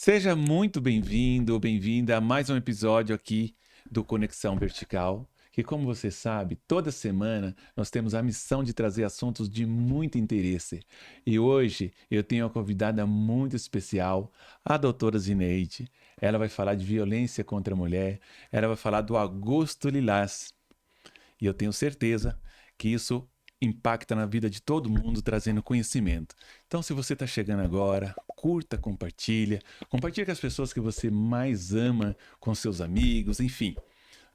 Seja muito bem-vindo ou bem-vinda a mais um episódio aqui do Conexão Vertical, que, como você sabe, toda semana nós temos a missão de trazer assuntos de muito interesse. E hoje eu tenho uma convidada muito especial, a doutora Zineide. Ela vai falar de violência contra a mulher, ela vai falar do agosto lilás. E eu tenho certeza que isso impacta na vida de todo mundo, trazendo conhecimento. Então, se você está chegando agora, curta, compartilha. Compartilha com as pessoas que você mais ama, com seus amigos, enfim.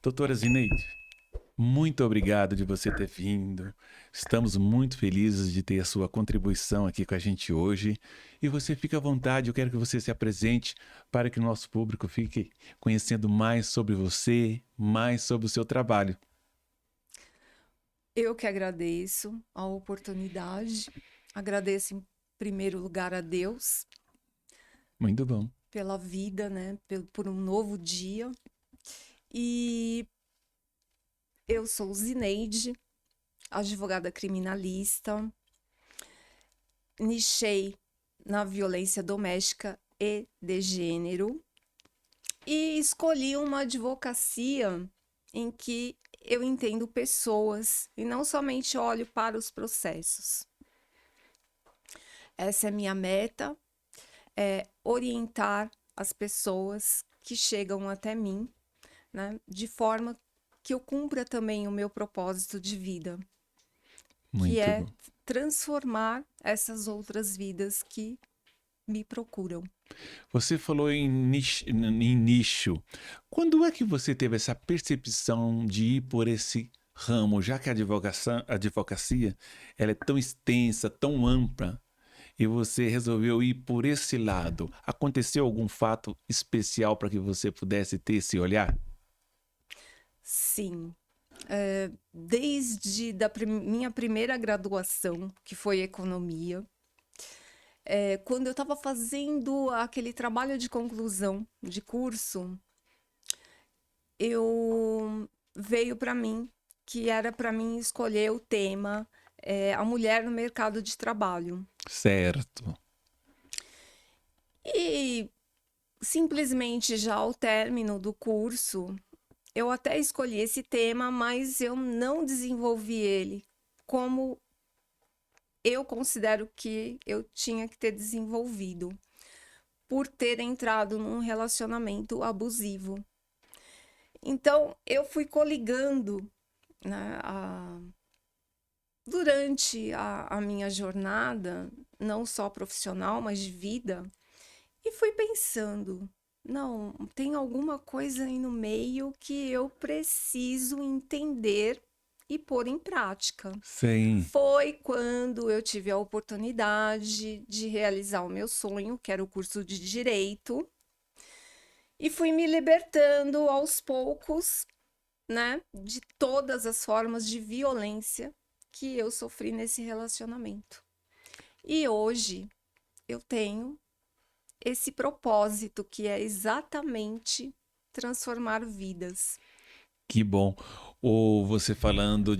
Doutora Zineide, muito obrigado de você ter vindo. Estamos muito felizes de ter a sua contribuição aqui com a gente hoje. E você fica à vontade, eu quero que você se apresente para que o nosso público fique conhecendo mais sobre você, mais sobre o seu trabalho. Eu que agradeço a oportunidade, agradeço em primeiro lugar a Deus Muito bom. pela vida, né, por um novo dia. E eu sou Zineide, advogada criminalista, nichei na violência doméstica e de gênero e escolhi uma advocacia em que eu entendo pessoas e não somente olho para os processos. Essa é minha meta, é orientar as pessoas que chegam até mim, né, de forma que eu cumpra também o meu propósito de vida, que Muito é bom. transformar essas outras vidas que me procuram. Você falou em nicho. Quando é que você teve essa percepção de ir por esse ramo, já que a advocacia ela é tão extensa, tão ampla, e você resolveu ir por esse lado? Aconteceu algum fato especial para que você pudesse ter esse olhar? Sim, desde minha primeira graduação, que foi economia, quando eu estava fazendo aquele trabalho de conclusão de curso, eu veio para mim que era para mim escolher o tema, a mulher no mercado de trabalho. Certo. E simplesmente já ao término do curso, eu até escolhi esse tema, mas eu não desenvolvi ele como eu considero que eu tinha que ter desenvolvido, por ter entrado num relacionamento abusivo. Então, eu fui coligando, né, durante a minha jornada, não só profissional, mas de vida, e fui pensando: não, tem alguma coisa aí no meio que eu preciso entender e pôr em prática. Sim. Foi quando eu tive a oportunidade de realizar o meu sonho, que era o curso de direito, e fui me libertando aos poucos, né, de todas as formas de violência que eu sofri nesse relacionamento. E hoje eu tenho esse propósito que é exatamente transformar vidas. Que bom. Ou você falando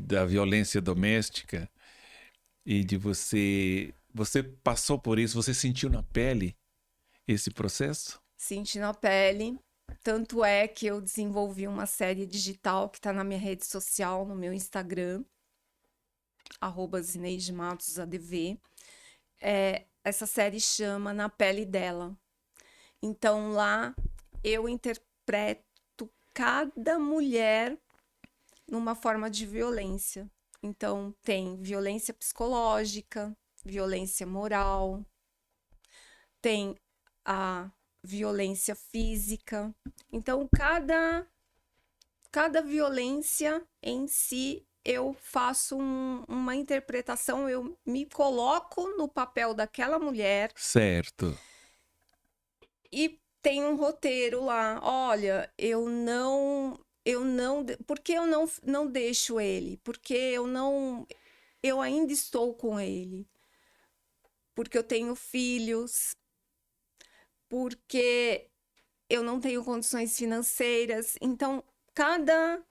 da violência doméstica e de você. Você passou por isso, você sentiu na pele esse processo? Senti na pele. Tanto é que eu desenvolvi uma série digital que está na minha rede social, no meu Instagram, @ZineideMatosADV. Essa série chama Na Pele Dela. Então lá eu interpreto cada mulher numa forma de violência. Então tem violência psicológica, violência moral, tem a violência física. Então cada violência em si eu faço uma interpretação, eu me coloco no papel daquela mulher Certo. e tem um roteiro lá. Olha, por que eu não deixo ele? Porque eu ainda estou com ele. Porque eu tenho filhos, porque eu não tenho condições financeiras. Então, cada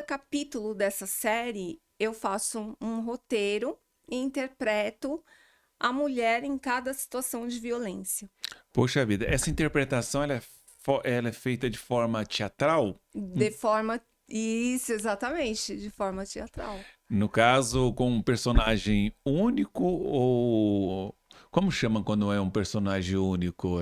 capítulo dessa série eu faço um roteiro e interpreto a mulher em cada situação de violência. Poxa vida, essa interpretação ela é feita de forma teatral? De forma. Isso, exatamente, de forma teatral. No caso, com um personagem único ou... Como chama quando é um personagem único?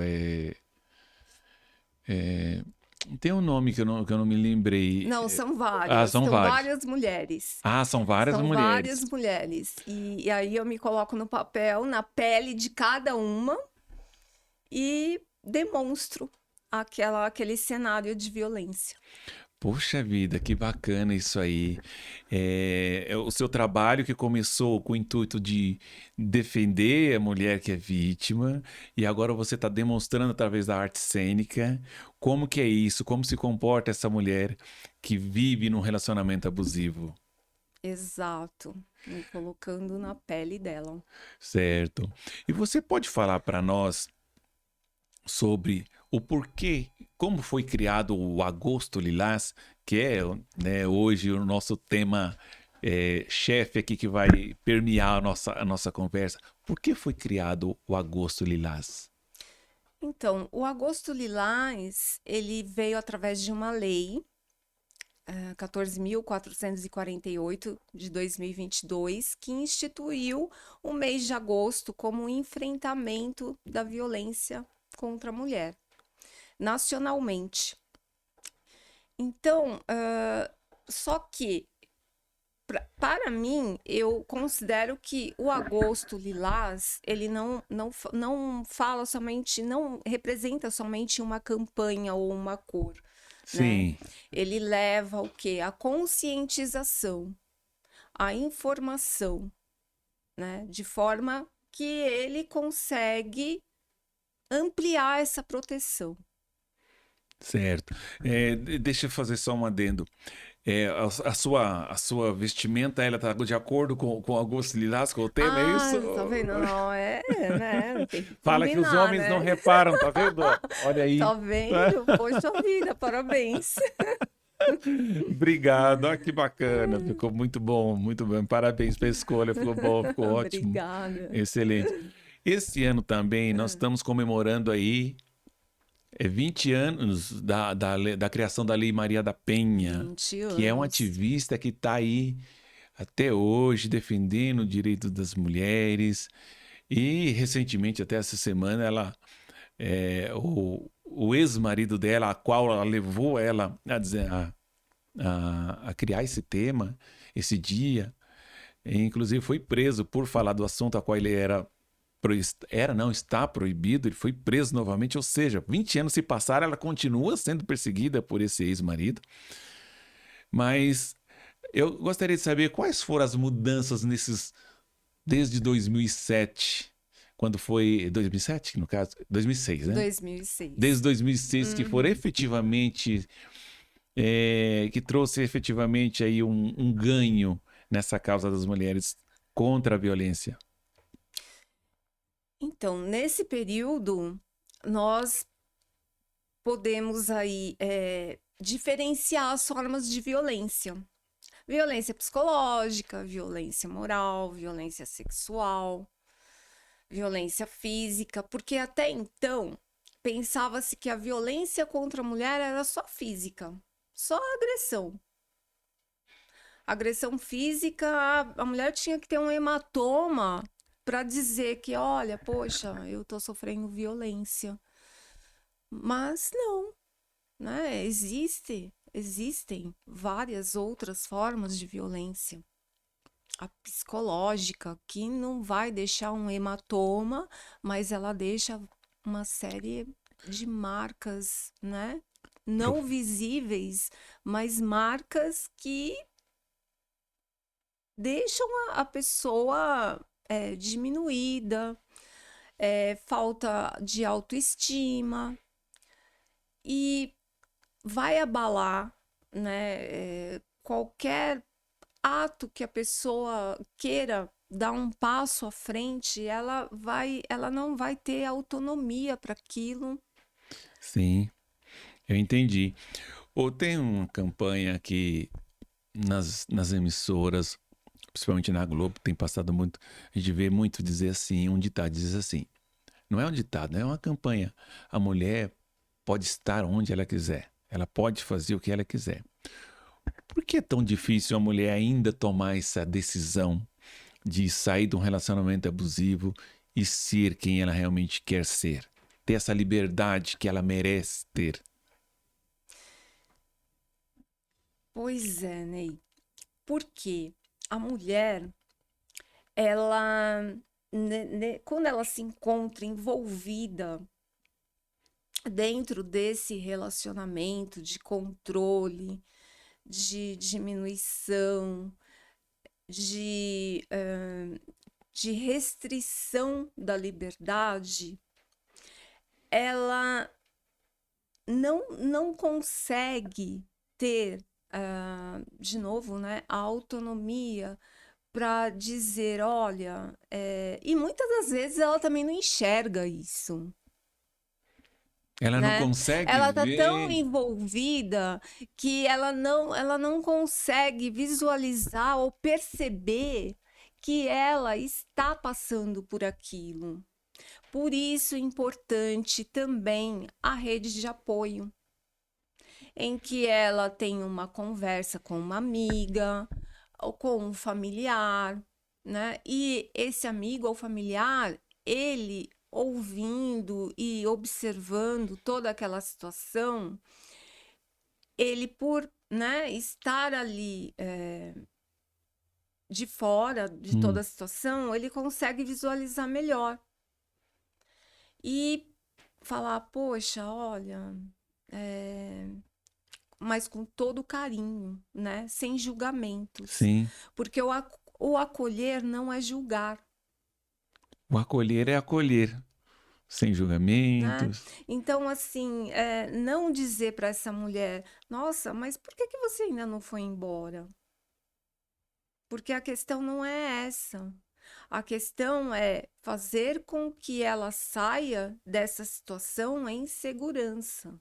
Tem um nome que eu não me lembrei. Não, são Ah, várias. são São vários. várias mulheres. Ah, são várias São mulheres. várias mulheres. E aí eu me coloco no papel, na pele de cada uma e demonstro aquele cenário de violência. Poxa vida, que bacana isso aí. É o seu trabalho que começou com o intuito de defender a mulher que é vítima, e agora você está demonstrando através da arte cênica como que é isso, como se comporta essa mulher que vive num relacionamento abusivo. Exato. Me colocando na pele dela. Certo. E você pode falar para nós sobre o porquê, como foi criado o Agosto Lilás, que é, né, hoje o nosso tema chefe aqui que vai permear a nossa conversa. Por que foi criado o Agosto Lilás? Então, o Agosto Lilás, ele veio através de uma lei, 14.448 de 2022, que instituiu o mês de agosto como um enfrentamento da violência contra a mulher, nacionalmente. Então, só que, para mim, eu considero que o Agosto Lilás, ele não fala somente, não representa somente uma campanha ou uma cor, né? Sim, Ele leva o quê? A conscientização, a informação, né? De forma que ele consegue ampliar essa proteção. certo. Deixa eu fazer só um adendo. A sua vestimenta, ela tá de acordo com o Agosto Lilás, com o tema, é Ah, isso? tá vendo? Não, né? Tem que Fala que os combinar, homens não né? reparam, tá vendo? Olha aí. Tá vendo? Poxa vida, parabéns. Obrigado, que bacana, ficou muito bom, muito bem. Parabéns pela escolha, ficou bom, ficou ótimo, Obrigada. excelente. Esse ano também nós estamos comemorando aí 20 anos da criação da Lei Maria da Penha, 20 que é um anos. ativista que está aí até hoje defendendo o direito das mulheres. E recentemente, até essa semana, o ex-marido dela, a qual ela levou ela a criar esse tema, esse dia, e, inclusive foi preso por falar do assunto a qual ele não, está proibido, ele foi preso novamente, ou seja, 20 anos se passaram, ela continua sendo perseguida por esse ex-marido. Mas eu gostaria de saber quais foram as mudanças desde 2007, quando foi 2007, no caso, 2006, né? 2006. Desde 2006 que foram Uhum. efetivamente que trouxe efetivamente aí um ganho nessa causa das mulheres contra a violência. Então, nesse período, nós podemos aí diferenciar as formas de violência. Violência psicológica, violência moral, violência sexual, violência física, porque até então pensava-se que a violência contra a mulher era só física, só agressão. Agressão física, a mulher tinha que ter um hematoma para dizer que, olha, poxa, eu tô sofrendo violência. Mas não, né? Existem várias outras formas de violência. A psicológica, que não vai deixar um hematoma, mas ela deixa uma série de marcas, né? Não visíveis, mas marcas que deixam a pessoa diminuída, falta de autoestima e vai abalar, né, qualquer ato que a pessoa queira dar um passo à frente, ela não vai ter autonomia para aquilo. Sim, eu entendi. Ou tem uma campanha que nas emissoras principalmente na Globo, tem passado muito, a gente vê muito dizer assim, um ditado diz assim, não é um ditado, é uma campanha. A mulher pode estar onde ela quiser, ela pode fazer o que ela quiser. Por que é tão difícil a mulher ainda tomar essa decisão de sair de um relacionamento abusivo e ser quem ela realmente quer ser? Ter essa liberdade que ela merece ter. Pois é, Ney. Porque a mulher, ela, quando ela se encontra envolvida dentro desse relacionamento de controle, de diminuição, de, de restrição da liberdade, ela não consegue ter, de novo, né, a autonomia para dizer, olha, e muitas das vezes ela também não enxerga isso, Ela não né? consegue Ela tá tão ver. envolvida que ela não consegue visualizar ou perceber que ela está passando por aquilo. Por isso é importante também a rede de apoio, em que ela tem uma conversa com uma amiga ou com um familiar, né? E esse amigo ou familiar, ele ouvindo e observando toda aquela situação, ele por, né, estar ali de fora de toda Hum, a situação, ele consegue visualizar melhor e falar, poxa, olha, é, mas com todo carinho, né? Sem julgamentos. sim. Porque o acolher não é julgar, O acolher é acolher, sem né? julgamentos. Então, assim, não dizer para essa mulher, nossa, mas por que que você ainda não foi embora? Porque a questão não é essa. A questão é fazer com que ela saia dessa situação em segurança.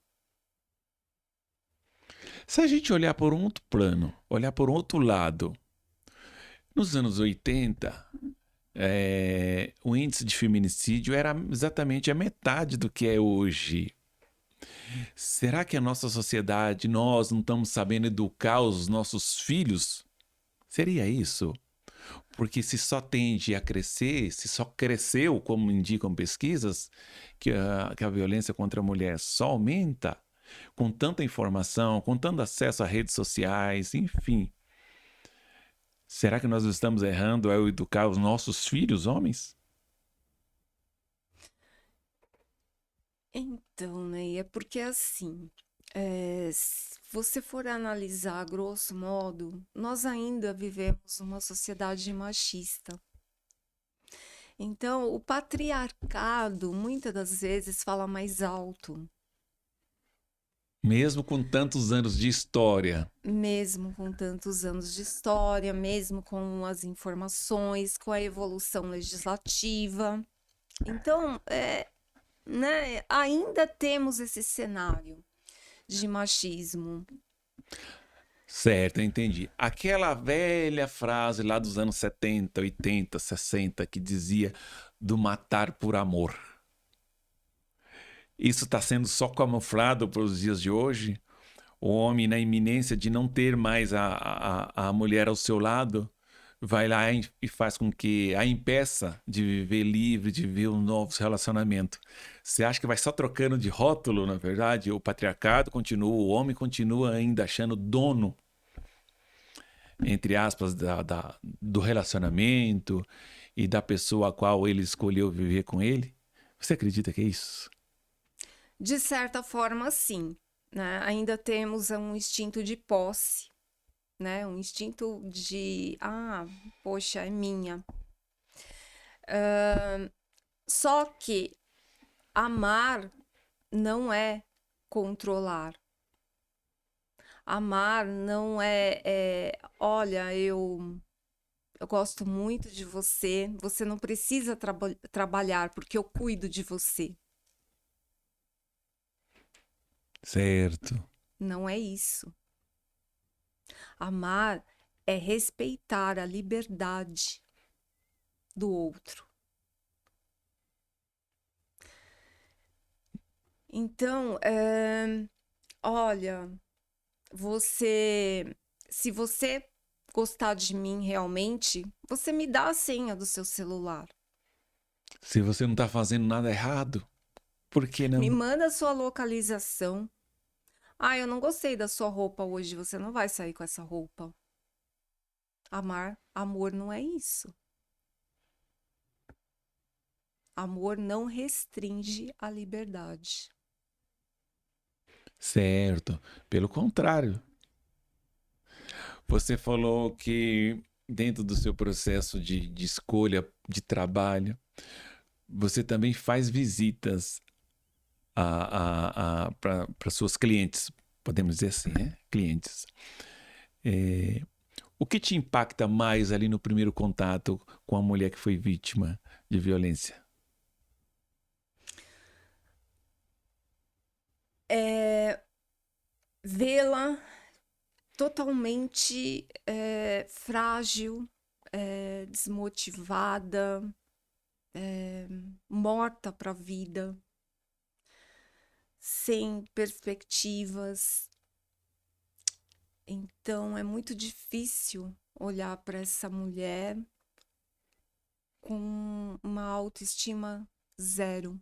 Se a gente olhar por um outro plano, olhar por um outro lado, nos anos 80, o índice de feminicídio era exatamente a metade do que é hoje. Será que a nossa sociedade, nós não estamos sabendo educar os nossos filhos? Seria isso? Porque se só tende a crescer, se só cresceu, como indicam pesquisas, que a violência contra a mulher só aumenta, com tanta informação, com tanto acesso a redes sociais, enfim. Será que nós estamos errando ao educar os nossos filhos, homens? Então, né, é porque assim, se você for analisar a grosso modo, nós ainda vivemos uma sociedade machista. Então, o patriarcado muitas das vezes fala mais alto, Mesmo com tantos anos de história. mesmo com tantos anos de história, mesmo com as informações, com a evolução legislativa. Então, né, ainda temos esse cenário de machismo. Certo, eu entendi. Aquela velha frase lá dos anos 70, 80, 60 que dizia do matar por amor. Isso está sendo só camuflado para os dias de hoje? O homem, na iminência de não ter mais a mulher ao seu lado, vai lá e faz com que a impeça de viver livre, de viver um novo relacionamento. Você acha que vai só trocando de rótulo, na verdade? O patriarcado continua, o homem continua ainda achando dono, entre aspas, do relacionamento e da pessoa a qual ele escolheu viver com ele? Você acredita que é isso? De certa forma, sim, né? Ainda temos um instinto de posse, né? Um instinto de, poxa, é minha. Só que amar não é controlar. Amar não olha, eu gosto muito de você, você não precisa trabalhar porque eu cuido de você. Certo. Não é isso. Amar é respeitar a liberdade do outro. Então, olha, se você gostar de mim realmente, você me dá a senha do seu celular. Se você não tá fazendo nada errado, por que Me não? manda a sua localização. Ah, eu não gostei da sua roupa hoje, você não vai sair com essa roupa. Amor não é isso. Amor não restringe a liberdade. Certo. Pelo contrário. Você falou que dentro do seu processo de escolha de trabalho, você também faz visitas para suas clientes, podemos dizer assim, né? Clientes. O que te impacta mais ali no primeiro contato com a mulher que foi vítima de violência? Vê-la totalmente frágil, desmotivada, morta para a vida, sem perspectivas. Então é muito difícil olhar para essa mulher com uma autoestima zero.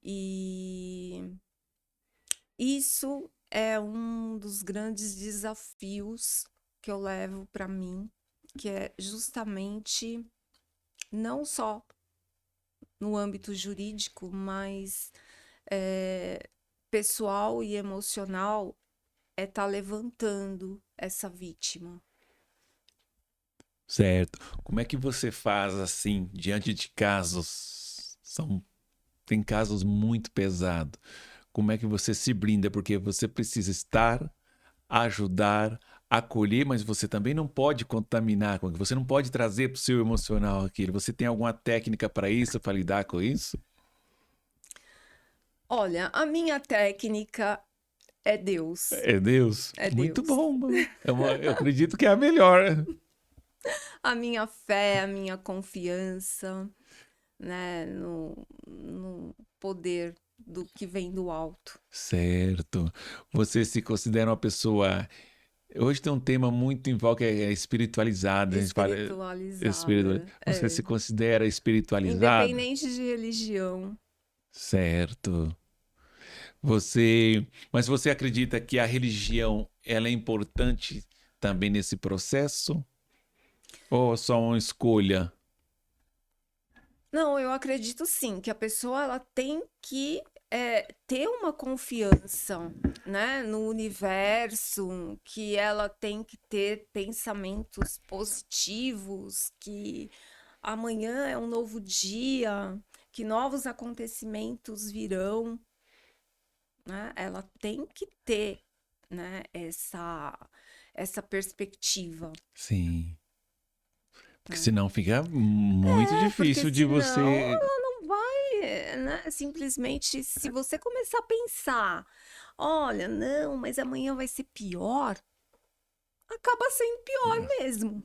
E isso é um dos grandes desafios que eu levo para mim, que é justamente não só no âmbito jurídico, mas pessoal e emocional, é estar levantando essa vítima. Certo. Como é que você faz assim, diante de casos? Tem casos muito pesados. Como é que você se blinda? Porque você precisa estar, ajudar, acolher, mas você também não pode contaminar, você não pode trazer para o seu emocional aquilo. Você tem alguma técnica para isso, para lidar com isso? Olha, a minha técnica é Deus. É Deus? É Muito Deus. bom. Eu acredito que é a melhor. A minha fé, a minha confiança, né, no poder do que vem do alto. Certo. Você se considera uma pessoa. Hoje tem um tema muito em voga que é espiritualizada. A gente fala Espiritualizada. Você se considera espiritualizado? Independente de religião. Certo. Mas você acredita que a religião ela é importante também nesse processo? Ou só uma escolha? Não, eu acredito sim, que a pessoa ela tem que ter uma confiança, né, no universo, que ela tem que ter pensamentos positivos, que amanhã é um novo dia, que novos acontecimentos virão, né? Ela tem que ter, né, essa perspectiva, Sim. Porque né? senão fica muito Porque difícil de senão você. ela não vai, né? Simplesmente, se você começar a pensar, olha, não, mas amanhã vai ser pior, acaba sendo pior mesmo,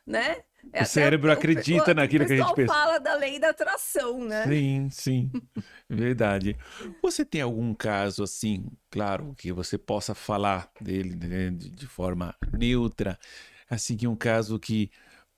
né? É O até cérebro acredita o naquilo que a gente pessoal pensa. fala da lei da atração, né? Sim, sim. Verdade. Você tem algum caso assim, claro, que você possa falar dele, né, de forma neutra, assim que um caso que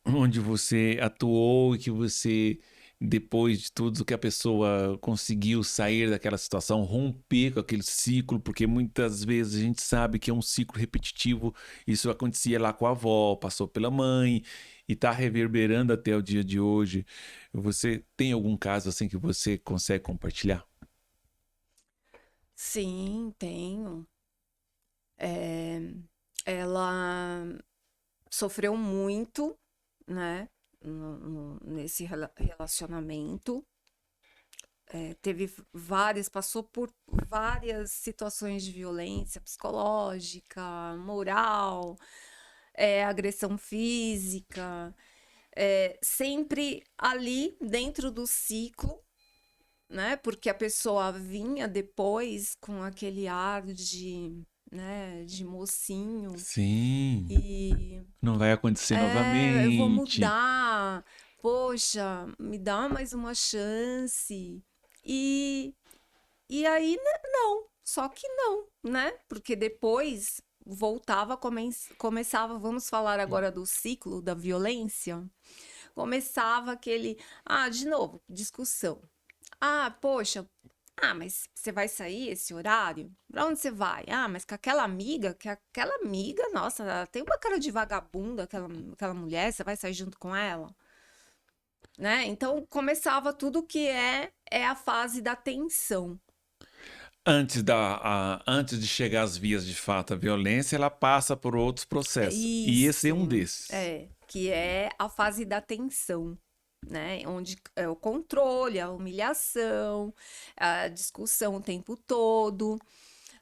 onde você atuou e que você depois de tudo que a pessoa conseguiu sair daquela situação, romper com aquele ciclo, porque muitas vezes a gente sabe que é um ciclo repetitivo. Isso acontecia lá com a avó, passou pela mãe e está reverberando até o dia de hoje. Você tem algum caso assim que você consegue compartilhar? Sim, tenho. É, ela sofreu muito, né, nesse relacionamento. Passou por várias situações de violência psicológica, moral, agressão física, sempre ali dentro do ciclo, né? Porque a pessoa vinha depois com aquele ar né, de mocinho. Sim. E Não vai acontecer eu vou novamente. mudar. Poxa, me dá mais uma chance. E, e aí, não. Só que não, né? Porque depois voltava, começava, vamos falar agora do ciclo da violência. Começava aquele, de novo, discussão. Poxa, mas você vai sair esse horário? Pra onde você vai? Mas com aquela amiga, que aquela amiga, nossa, ela tem uma cara de vagabunda, aquela mulher, você vai sair junto com ela? Né? Então começava tudo que é a fase da tensão. Antes de chegar às vias de fato, a violência, ela passa por outros processos. E esse é um Isso, desses. que é a fase da tensão, né? Onde é o controle, a humilhação, a discussão o tempo todo,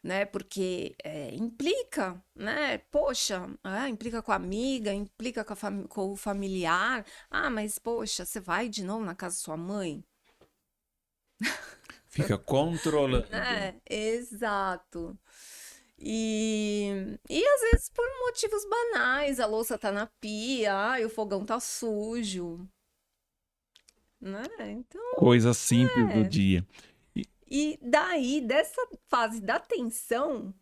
né? Porque implica, né? Poxa, implica com a amiga, implica com o familiar. Mas poxa, você vai de novo na casa da sua mãe? Fica controlando. Exato. E às vezes por motivos banais, a louça tá na pia, o fogão tá sujo, né? Então, Coisa simples do é. dia. E- E daí, dessa fase da tensão,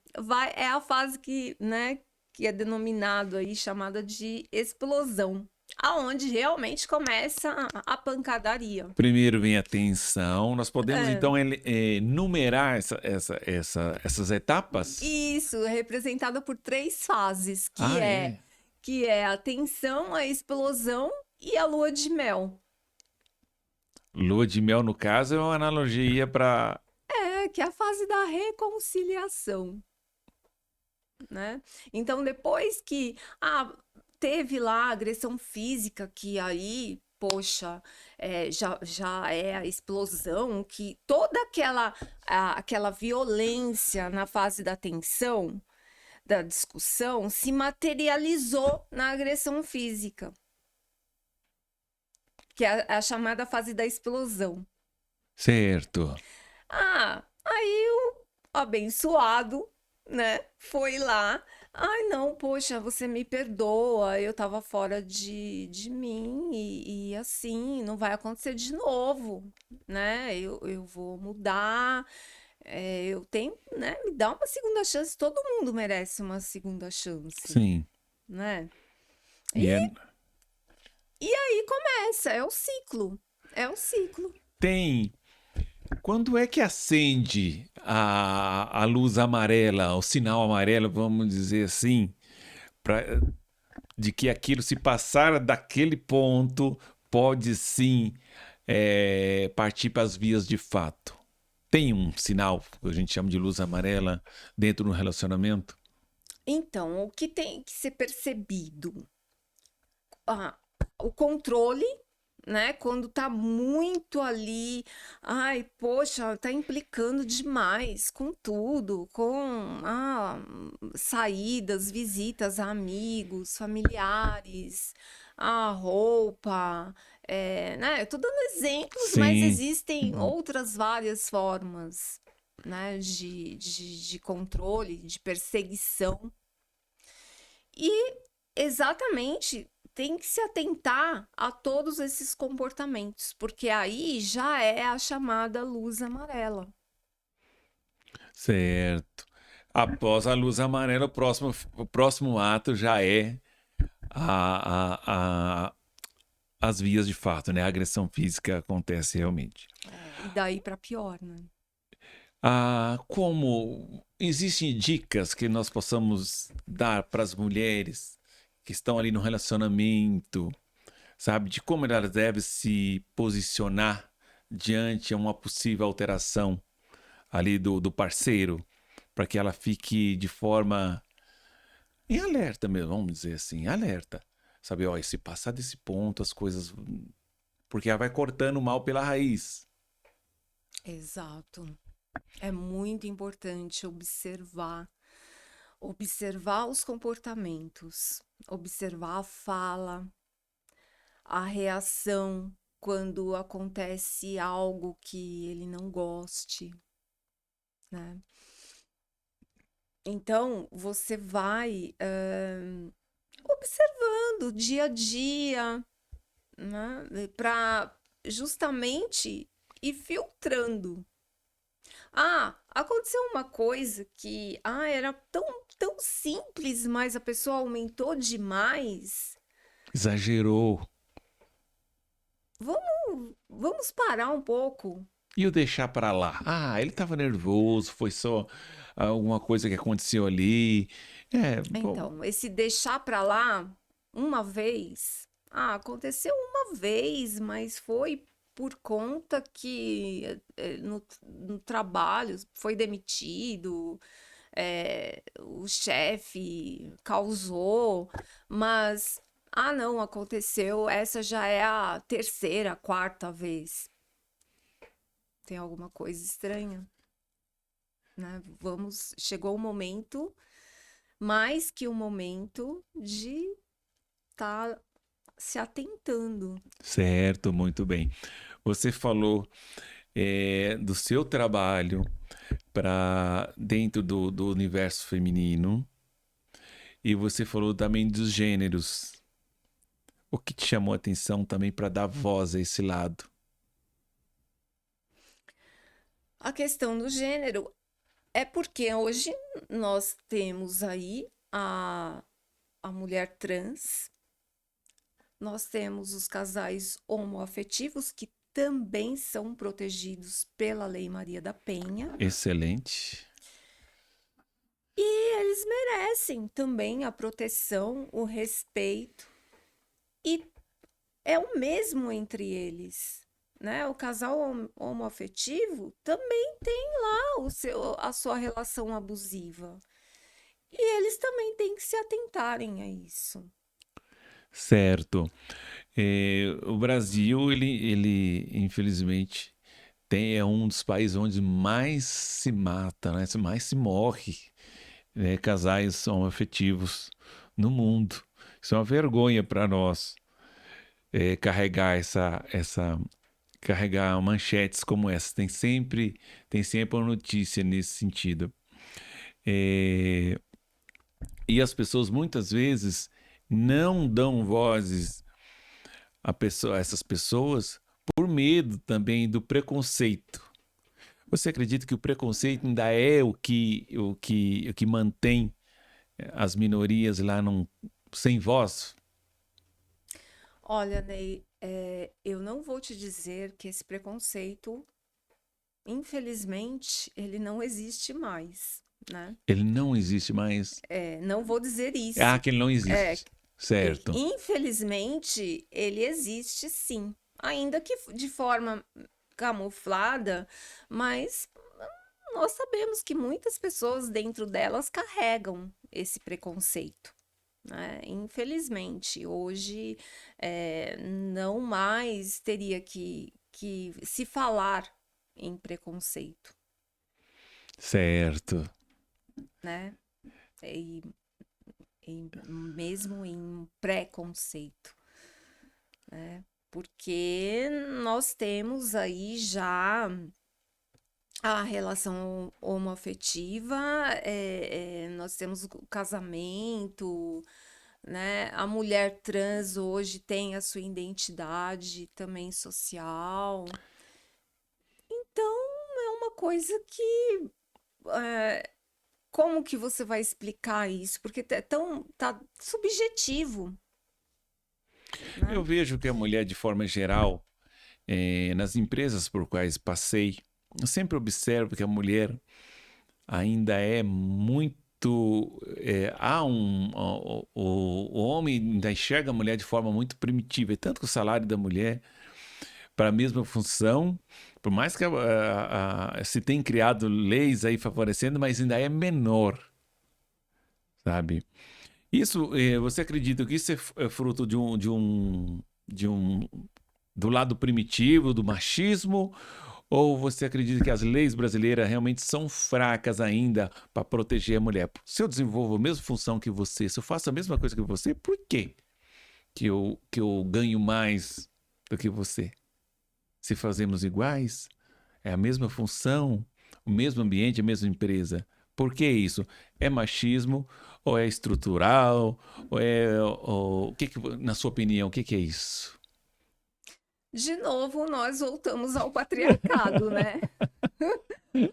é a fase que, né, que é denominado aí, chamada de explosão, aonde realmente começa a pancadaria. Primeiro vem a tensão. Nós podemos É. então numerar essas etapas? Isso, é representada por três fases, Ah, é. que é a tensão, a explosão e a lua de mel. Lua de mel, no caso, é uma analogia para. Que é a fase da reconciliação, né? Então, depois que teve lá a agressão física, que aí, poxa, já é a explosão, que toda aquela violência na fase da tensão, da discussão, se materializou na agressão física, que é a chamada fase da explosão. Certo. Aí o abençoado, né, foi lá. Não, poxa, você me perdoa, eu tava fora de mim e assim, não vai acontecer de novo, né? Eu vou mudar, eu tenho, né? Me dá uma segunda chance, todo mundo merece uma segunda chance, Sim. né? E é, E aí começa, é o ciclo, é o ciclo. tem. Quando é que acende a luz amarela, o sinal amarelo, vamos dizer assim, pra, de que aquilo, se passar daquele ponto, pode sim partir para as vias de fato? Tem um sinal que a gente chama de luz amarela dentro do relacionamento? Então, o que tem que ser percebido? O controle, né? Quando tá muito ali, poxa, tá implicando demais com tudo, com saídas, visitas a amigos, familiares, a roupa, né? Eu tô dando exemplos, mas Sim. existem outras várias formas, né? De controle, de perseguição. E exatamente tem que se atentar a todos esses comportamentos, porque aí já é a chamada luz amarela. Certo. Após a luz amarela, o próximo ato já é a, a- as vias de fato, né? A agressão física acontece realmente. E daí para pior, né? Como existem dicas que nós possamos dar para as mulheres que estão ali no relacionamento, sabe, de como elas devem se posicionar diante a uma possível alteração ali do parceiro, para que ela fique de forma em alerta mesmo, vamos dizer assim, alerta. Sabe, ó, e se passar desse ponto, as coisas. Porque ela vai cortando o mal pela raiz. Exato. É muito importante observar os comportamentos, observar a fala, a reação quando acontece algo que ele não goste, né? Então, você vai observando dia a dia, né? Para justamente ir filtrando. Ah, aconteceu uma coisa que, era tão simples, mas a pessoa aumentou demais. Exagerou. Vamos parar um pouco. E o deixar pra lá? Ah, ele tava nervoso, foi só alguma coisa que aconteceu ali. É, bom, Então, esse deixar para lá uma vez, aconteceu uma vez, mas foi por conta que no trabalho foi demitido, o chefe causou, mas não, aconteceu, essa já é a terceira, quarta vez. Tem alguma coisa estranha, né? Chegou o momento, mais que o momento de estar se atentando. certo, muito bem. Você falou do seu trabalho para dentro do universo feminino e você falou também dos gêneros. O que te chamou a atenção também para dar voz a esse lado? A questão do gênero é porque hoje nós temos aí a mulher trans, nós temos os casais homoafetivos que também são protegidos pela Lei Maria da Penha Excelente. e eles merecem também a proteção, o respeito e é o mesmo entre eles, né? O casal homoafetivo também tem lá a sua relação abusiva. E eles também têm que se atentarem a isso. Certo. O Brasil, ele infelizmente é um dos países onde mais se mata, né? Mais se morre, né? Casais homoafetivos no mundo. Isso é uma vergonha para nós, carregar carregar manchetes como essa. Tem sempre uma notícia nesse sentido. É, e as pessoas muitas vezes não dão vozes a essas pessoas por medo também do preconceito. Você acredita que o preconceito ainda é o que mantém as minorias lá sem voz? Olha, Ney, eu não vou te dizer que esse preconceito, infelizmente, ele não existe mais, né? Ele não existe mais? Não vou dizer Ah, isso. que ele não É, existe. Certo. infelizmente, ele existe sim, ainda que de forma camuflada, mas nós sabemos que muitas pessoas dentro delas carregam esse preconceito, né? Infelizmente, hoje não mais teria que se falar em preconceito, Certo. né? E, mesmo em preconceito, né? Porque nós temos aí já a relação homoafetiva, nós temos o casamento, né? A mulher trans hoje tem a sua identidade também social. Então, é uma coisa que, como que você vai explicar isso? Porque tá subjetivo, Eu né? vejo que a mulher, de forma geral, nas empresas por quais passei, eu sempre observo que a mulher ainda é muito. O homem ainda enxerga a mulher de forma muito primitiva. É tanto que o salário da mulher para a mesma função, por mais que se tenha criado leis aí favorecendo, mas ainda é menor, sabe? Isso, você acredita que isso é fruto do lado primitivo, do machismo? Ou você acredita que as leis brasileiras realmente são fracas ainda para proteger a mulher? Se eu desenvolvo a mesma função que você, se eu faço a mesma coisa que você, por quê que eu ganho mais do que você? Se fazemos iguais, é a mesma função, o mesmo ambiente, a mesma empresa. Por que isso? É machismo ou é estrutural? Ou o que na sua opinião, o que é isso? De novo, nós voltamos ao patriarcado, né?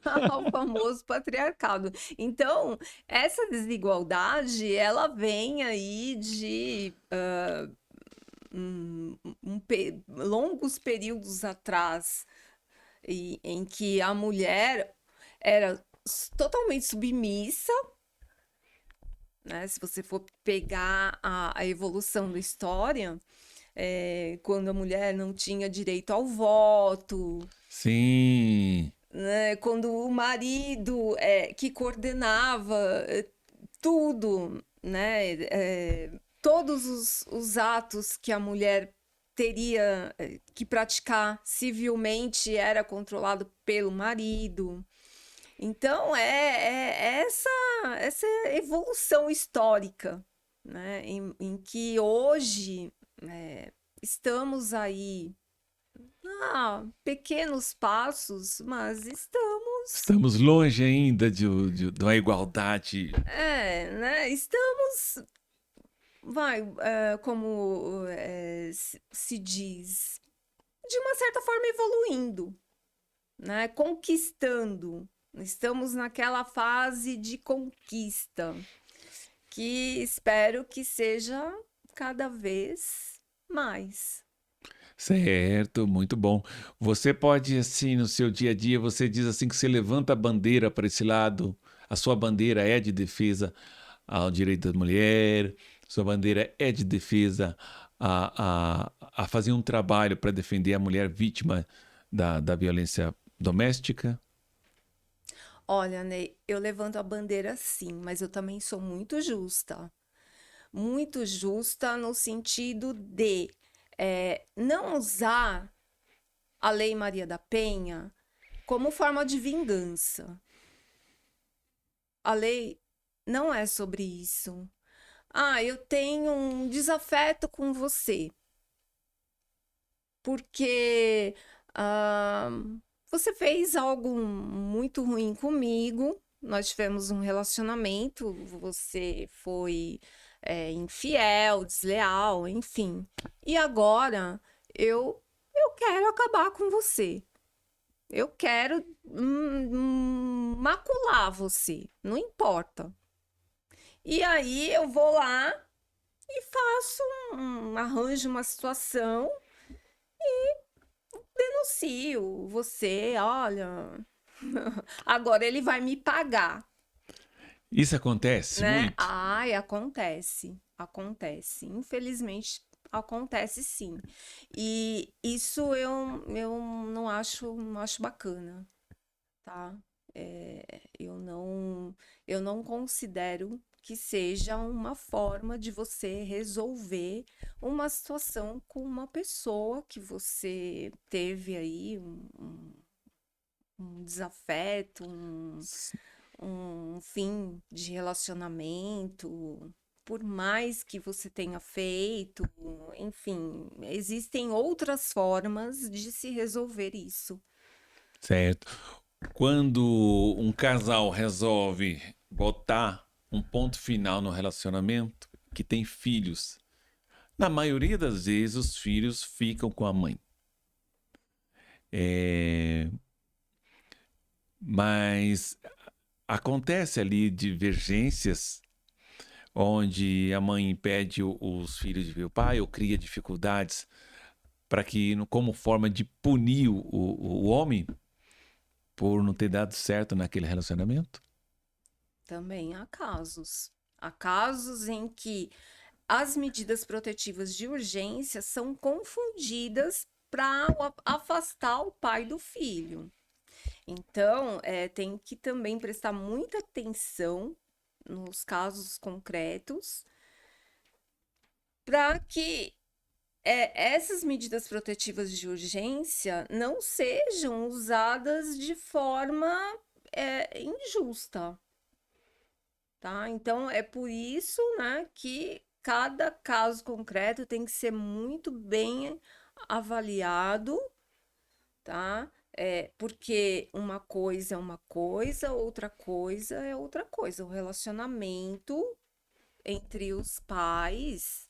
Ao famoso patriarcado. Então, essa desigualdade, ela vem aí de longos períodos atrás, em que a mulher era totalmente submissa, né? Se você for pegar a evolução da história, quando a mulher não tinha direito ao voto, Sim, né? Quando o marido que coordenava tudo, né? Todos os atos que a mulher teria que praticar civilmente era controlado pelo marido. Então essa evolução histórica, né? Em que hoje estamos aí pequenos passos, mas estamos, estamos longe ainda de uma igualdade. né? Estamos, como se diz, de uma certa forma evoluindo, né? Conquistando. Estamos naquela fase de conquista, que espero que seja cada vez mais. Certo, muito bom. Você pode, assim, no seu dia a dia, você diz assim que você levanta a bandeira para esse lado, a sua bandeira é de defesa ao direito da mulher, sua bandeira é de defesa a fazer um trabalho para defender a mulher vítima da violência doméstica. Olha, Ney, eu levanto a bandeira sim, mas eu também sou muito justa. Muito justa no sentido de não usar a Lei Maria da Penha como forma de vingança. A lei não é sobre isso. Ah, eu tenho um desafeto com você, porque ah, você fez algo muito ruim comigo. Nós tivemos um relacionamento, você foi infiel, desleal, enfim. E agora eu quero acabar com você. Eu quero macular você, não importa. E aí eu vou lá e faço arranjo uma situação, denuncio você, olha, agora ele vai me pagar, Isso acontece né? muito. Ai, acontece, acontece. Infelizmente, acontece sim. E isso eu não acho bacana, tá? Eu não considero que seja uma forma de você resolver uma situação com uma pessoa que você teve aí um desafeto, um fim de relacionamento. Por mais que você tenha feito, enfim, existem outras formas de se resolver isso. Certo. Quando um casal resolve botar um ponto final no relacionamento, que tem filhos, na maioria das vezes os filhos ficam com a mãe. É, mas acontece ali divergências onde a mãe impede os filhos de ver o pai ou cria dificuldades para que, como forma de punir o homem por não ter dado certo naquele relacionamento. Também há casos. Há casos em que as medidas protetivas de urgência são confundidas para afastar o pai do filho. Então, tem que também prestar muita atenção nos casos concretos para que essas medidas protetivas de urgência não sejam usadas de forma injusta, tá? Então, é por isso, né, que cada caso concreto tem que ser muito bem avaliado, tá? Porque uma coisa é uma coisa, outra coisa é outra coisa. O relacionamento entre os pais,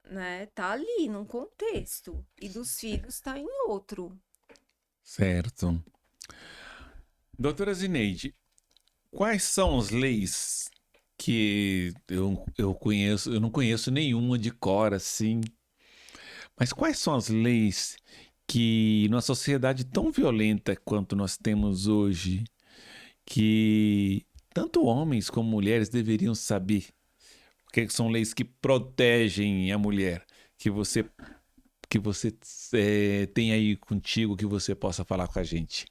né, tá ali num contexto e dos filhos tá em outro. Certo. Doutora Zineide, quais são as leis que eu conheço? Eu não conheço nenhuma de cor assim, mas quais são as leis que, numa sociedade tão violenta quanto nós temos hoje, que tanto homens como mulheres deveriam saber? Porque são leis que protegem a mulher, que você tem aí contigo, que você possa falar com a gente.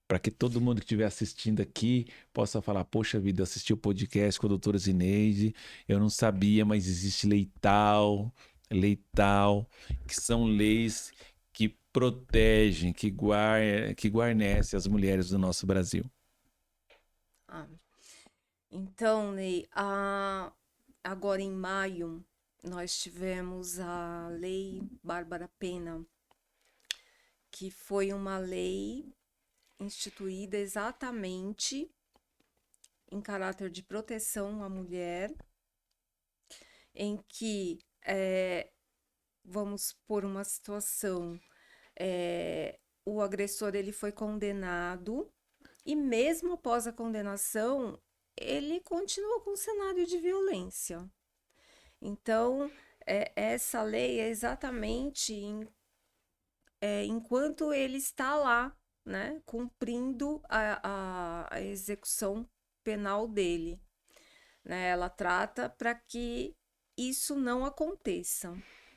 Para que todo mundo que estiver assistindo aqui possa falar: poxa vida, eu assisti o podcast com a doutora Zineide, eu não sabia, mas existe lei tal, que são leis que protegem, que guarnecem as mulheres do nosso Brasil. Ah, então, Ney, agora em maio, nós tivemos a Lei Bárbara Pena, que foi uma lei instituída exatamente em caráter de proteção à mulher, em que, vamos por uma situação, o agressor ele foi condenado e mesmo após a condenação, ele continua com o cenário de violência. Então, essa lei é exatamente enquanto ele está lá, né, cumprindo a execução penal dele, né? Ela trata para que isso não aconteça,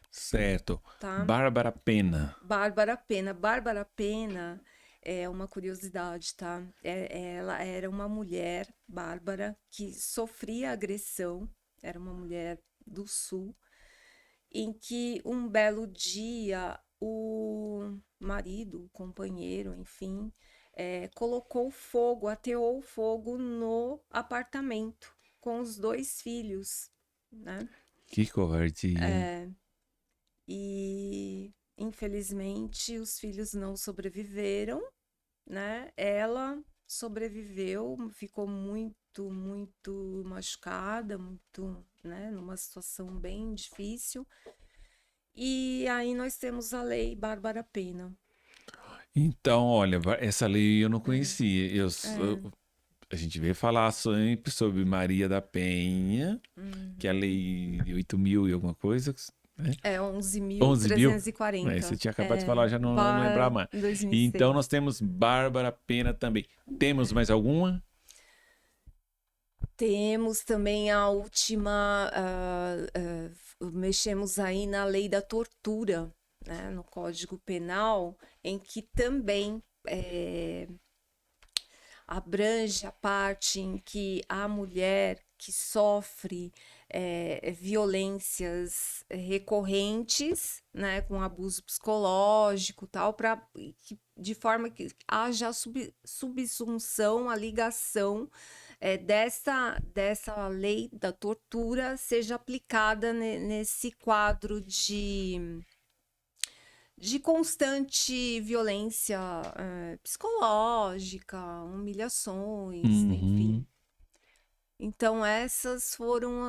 Certo. tá? Bárbara Pena. Bárbara Pena. Bárbara Pena é uma curiosidade, tá? Ela era uma mulher, Bárbara, que sofria agressão, era uma mulher do Sul, em que um belo dia o marido, o companheiro, enfim, colocou fogo, ateou fogo no apartamento com os 2 filhos, né? Que covardia. E infelizmente os filhos não sobreviveram, né? Ela sobreviveu, ficou muito, muito machucada, muito, né, numa situação bem difícil. E aí nós temos a lei Bárbara Pena. Então, olha, essa lei eu não É, conhecia. é, A gente veio falar sempre sobre Maria da Penha, que é a uhum. lei de 8.000 e alguma coisa, né? É 11.000. Você 11.340. tinha acabado de falar, já não lembrava mais. E então 2006. nós temos Bárbara Pena também. Temos mais alguma? Temos também a última, mexemos aí na lei da tortura, né, no Código Penal, em que também abrange a parte em que a mulher que sofre violências recorrentes, né, com abuso psicológico, tal, de forma que haja subsunção, a ligação dessa lei da tortura seja aplicada nesse quadro de constante violência psicológica, humilhações, Uhum. enfim. Então, essas foram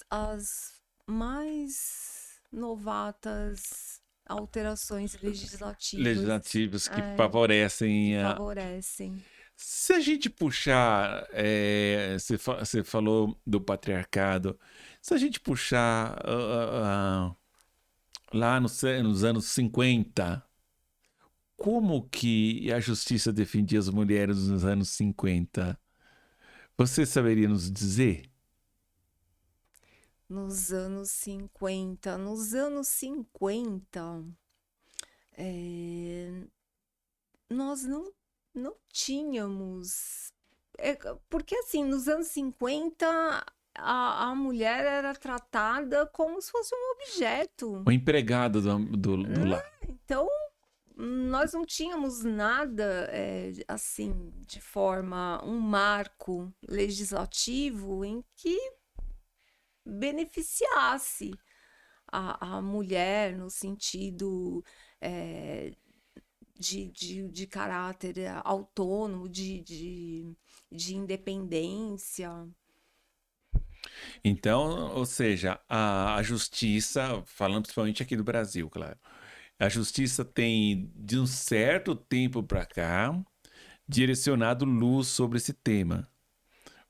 as mais novatas alterações legislativas Legislativos que favorecem que a. favorecem. Se a gente puxar, você falou do patriarcado, se a gente puxar lá nos anos 50, como que a justiça defendia as mulheres nos anos 50? Você saberia nos dizer? Nos anos 50. Nos anos 50, nós não tínhamos. Porque, assim, nos anos 50, a mulher era tratada como se fosse um objeto. O empregado do Né? lar. Então, nós não tínhamos nada, assim, de forma, um marco legislativo em que beneficiasse a mulher no sentido de caráter autônomo, de independência. Então, ou seja, a justiça, falando principalmente aqui do Brasil, claro, a justiça tem, de um certo tempo para cá, direcionado luz sobre esse tema.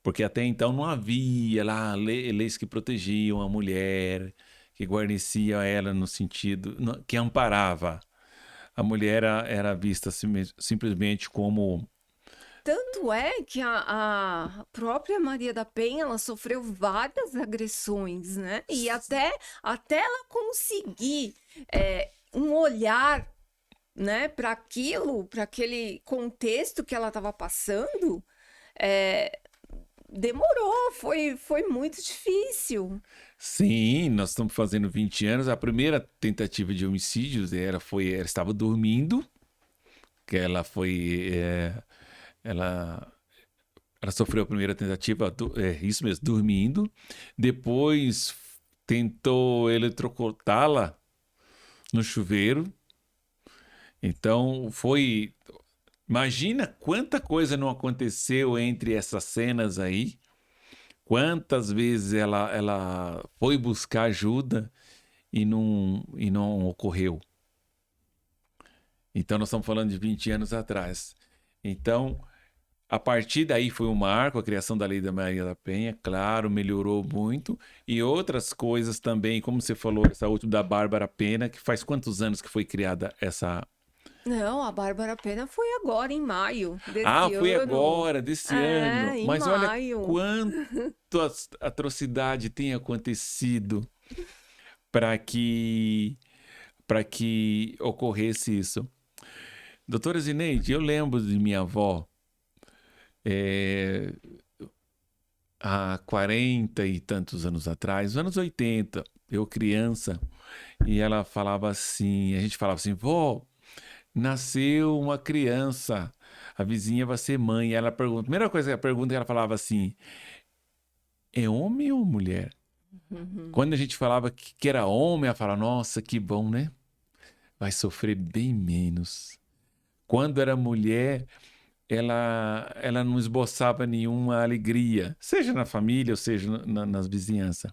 Porque até então não havia lá leis que protegiam a mulher, que guarnecia ela no sentido, que amparava. A mulher era vista simplesmente como. Tanto é que a própria Maria da Penha, ela sofreu várias agressões, né? E até ela conseguir um olhar, né, para aquilo, para aquele contexto que ela estava passando, é, demorou, foi muito difícil. Sim, nós estamos fazendo 20 anos. A primeira tentativa de homicídio ela estava dormindo, que ela foi. Ela, ela sofreu a primeira tentativa, isso mesmo, dormindo. Depois tentou eletrocutá-la no chuveiro. Então foi. Imagina quanta coisa não aconteceu entre essas cenas aí. Quantas vezes ela foi buscar ajuda e não ocorreu. Então nós estamos falando de 20 anos atrás. Então, a partir daí foi um marco, a criação da Lei da Maria da Penha, claro, melhorou muito. E outras coisas também, como você falou, essa última da Bárbara Pena, que faz quantos anos que foi criada essa. Não, a Bárbara Pena foi agora, em maio Ah, desse foi ano. agora, desse ano. Em Mas olha maio. quanta atrocidade tem acontecido para que ocorresse isso. Doutora Zineide, eu lembro de minha avó, é, há 40 e tantos anos atrás, nos anos 80, eu criança, e ela falava assim, a gente falava assim, vó, nasceu uma criança, a vizinha vai ser mãe. E ela pergunta, a primeira coisa que ela pergunta, ela falava assim, é homem ou mulher? Uhum. Quando a gente falava que era homem, ela falava, nossa, que bom, né? Vai sofrer bem menos. Quando era mulher, ela não esboçava nenhuma alegria, seja na família ou seja nas vizinhanças.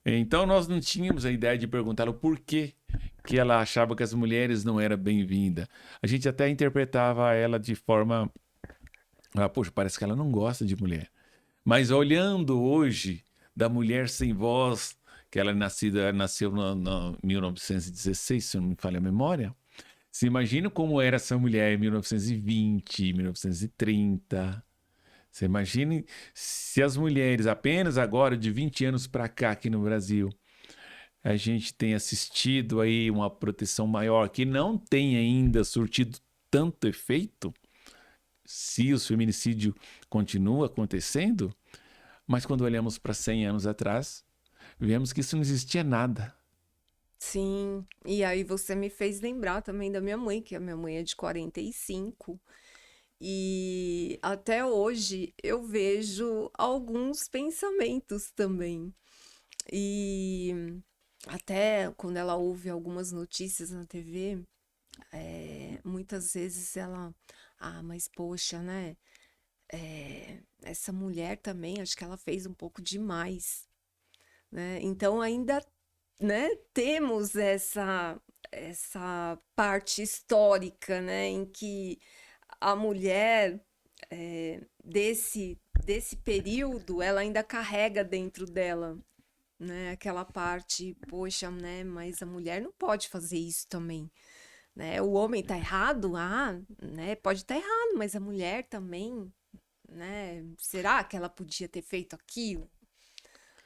Então nós não tínhamos a ideia de perguntá-la por que ela achava que as mulheres não eram bem-vindas. A gente até interpretava ela de forma, poxa, parece que ela não gosta de mulher. Mas olhando hoje da mulher sem voz, que ela nasceu em 1916, se não me falha a memória. Você imagina como era essa mulher em 1920, 1930? Você imagina se as mulheres, apenas agora, de 20 anos para cá, aqui no Brasil, a gente tem assistido aí uma proteção maior, que não tem ainda surtido tanto efeito, se o feminicídio continua acontecendo, mas quando olhamos para 100 anos atrás, vemos que isso não existia nada. Sim, e aí você me fez lembrar também da minha mãe, que a minha mãe é de 45. E até hoje eu vejo alguns pensamentos também. E até quando ela ouve algumas notícias na TV, muitas vezes ela, mas poxa, né? Essa mulher também, acho que ela fez um pouco demais, né? Então ainda, né, temos essa parte histórica, né, em que a mulher desse período, ela ainda carrega dentro dela, né, aquela parte, poxa, né, mas a mulher não pode fazer isso também, né? O homem tá errado, né, pode estar errado, mas a mulher também, né? Será que ela podia ter feito aquilo?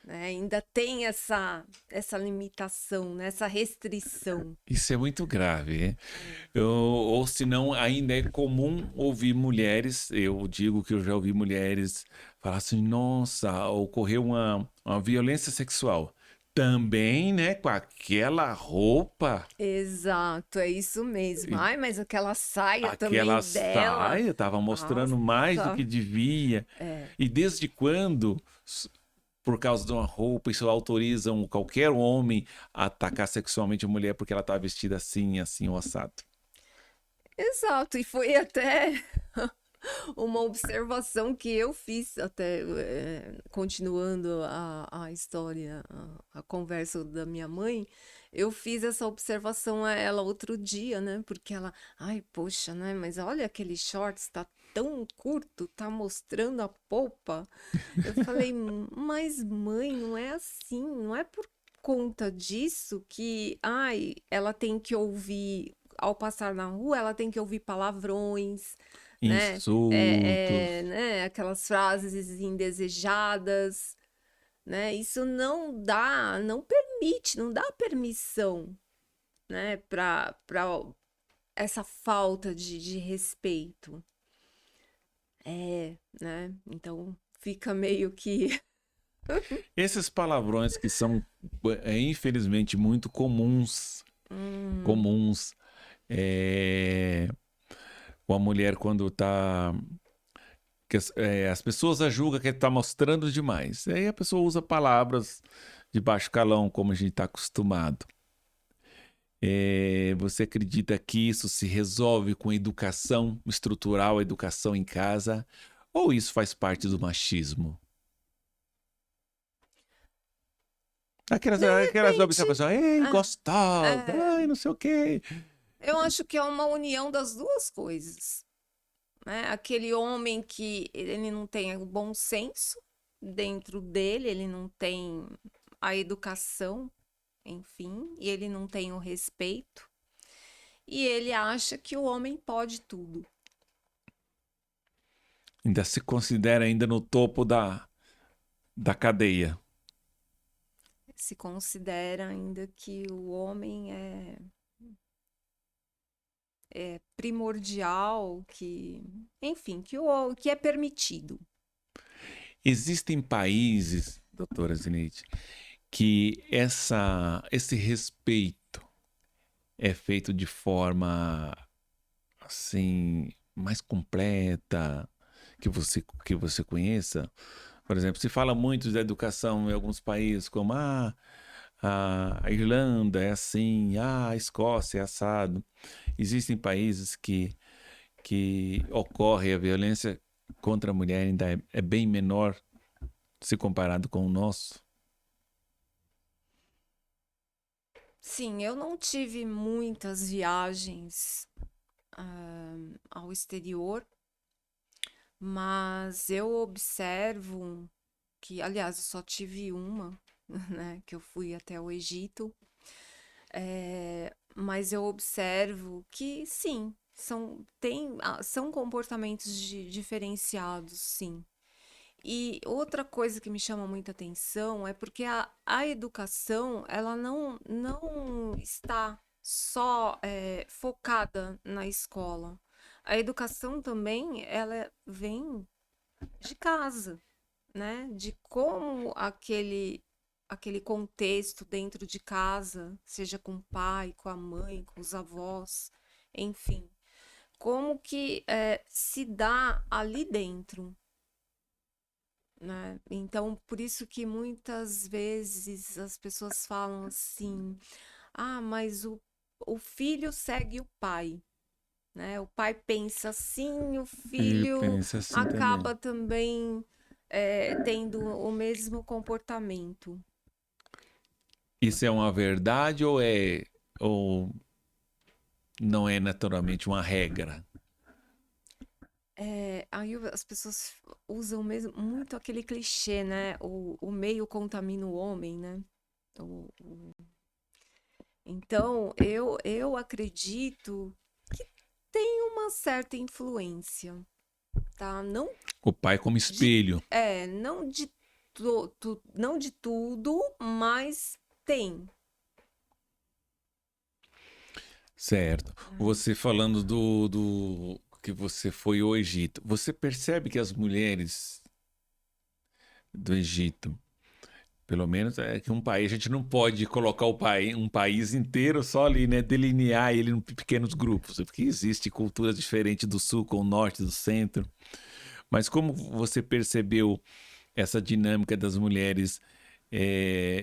Né? Ainda tem essa limitação, né? Essa restrição. Isso é muito grave, hein? Ou se não, ainda é comum ouvir mulheres, eu digo que eu já ouvi mulheres falar assim, nossa, ocorreu uma violência sexual. Também, né, com aquela roupa, Exato, é isso mesmo. Ai, mas aquela saia aquela também dela. saia, estava mostrando mais do Nossa, que devia. é. E desde quando, por causa de uma roupa, isso autoriza qualquer homem a atacar sexualmente a mulher porque ela está vestida assim, assim, o assado? Exato, e foi até uma observação que eu fiz, até continuando a história, a conversa da minha mãe, eu fiz essa observação a ela outro dia, né? Porque ela, ai, poxa, né? Mas olha aquele shorts, tá tão curto, tá mostrando a polpa. Eu falei, mas mãe, não é assim, não é por conta disso que, ai, ela tem que ouvir, ao passar na rua, ela tem que ouvir palavrões, né? Insultos. Né? Aquelas frases indesejadas, né? Isso não dá, não permite, não dá permissão, né? Para essa falta de respeito. Né? Então fica meio que. Esses palavrões que são, infelizmente, muito comuns, Hum, comuns, é, uma mulher quando tá, que as pessoas a julgam que está mostrando demais. Aí a pessoa usa palavras de baixo calão, como a gente está acostumado. Você acredita que isso se resolve com educação estrutural, educação em casa? Ou isso faz parte do machismo? de Aquelas repente, observações, ei, é, gostosa, é, ai, não sei o quê. eu acho que é uma união das duas coisas, né? Aquele homem que ele não tem o bom senso dentro dele, ele não tem a educação, enfim, e ele não tem o respeito, e ele acha que o homem pode tudo. Ainda se considera ainda no topo da cadeia. Se considera ainda que o homem é primordial, que, enfim, que é permitido. Existem países, doutora Zineide, que esse respeito é feito de forma assim mais completa que você conheça. Por exemplo, se fala muito da educação em alguns países, como a Irlanda é assim, a Escócia é assado. Existem países que ocorre a violência contra a mulher ainda é bem menor se comparado com o nosso. Sim, eu não tive muitas viagens ao exterior, mas eu observo que, aliás, eu só tive uma, né, que eu fui até o Egito, mas eu observo que sim, são comportamentos diferenciados, sim. E outra coisa que me chama muita atenção é porque a educação, ela não está só focada na escola. A educação também, ela vem de casa, né? De como aquele contexto dentro de casa, seja com o pai, com a mãe, com os avós, enfim, como que se dá ali dentro, né? Então, por isso que muitas vezes as pessoas falam assim: ah, mas o filho segue o pai, né? O pai pensa assim, o Ele filho pensa assim também. acaba também tendo o mesmo comportamento. Isso é uma verdade ou não é naturalmente uma regra? Aí as pessoas usam mesmo muito aquele clichê, né? O meio contamina o homem, né? O- Então, eu acredito que tem uma certa influência, tá? O pai como De, espelho, não de tudo, mas tem. certo? Né? Você falando do que você foi ao Egito, você percebe que as mulheres do Egito, pelo menos é que um país, a gente não pode colocar um país inteiro só ali, né? Delinear ele em pequenos grupos, porque existe culturas diferentes do sul com o norte, do centro. Mas como você percebeu essa dinâmica das mulheres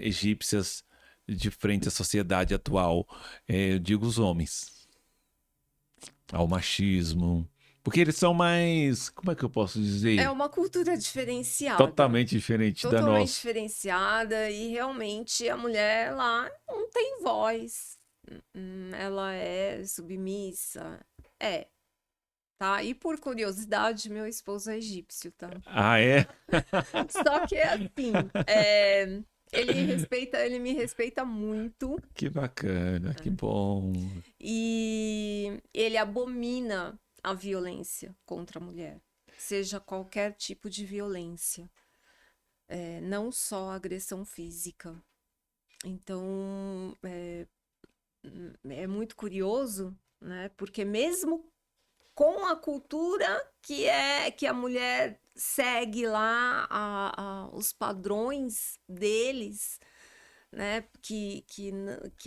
egípcias de frente à sociedade atual? Eu digo os homens. ao machismo. Porque eles são mais, como é que eu posso É dizer? uma cultura diferenciada, Totalmente diferente da totalmente nossa. diferenciada, e realmente a mulher lá não tem voz. Ela é submissa. É, tá? E por curiosidade, meu esposo é egípcio, tá? Ah, é? Só que é assim, ele me respeita muito Que bacana, que bom. e ele abomina a violência contra a mulher, seja qualquer tipo de violência, não só agressão física. Então, é muito curioso, né? Porque mesmo com a cultura que a mulher segue lá os padrões deles, né? Que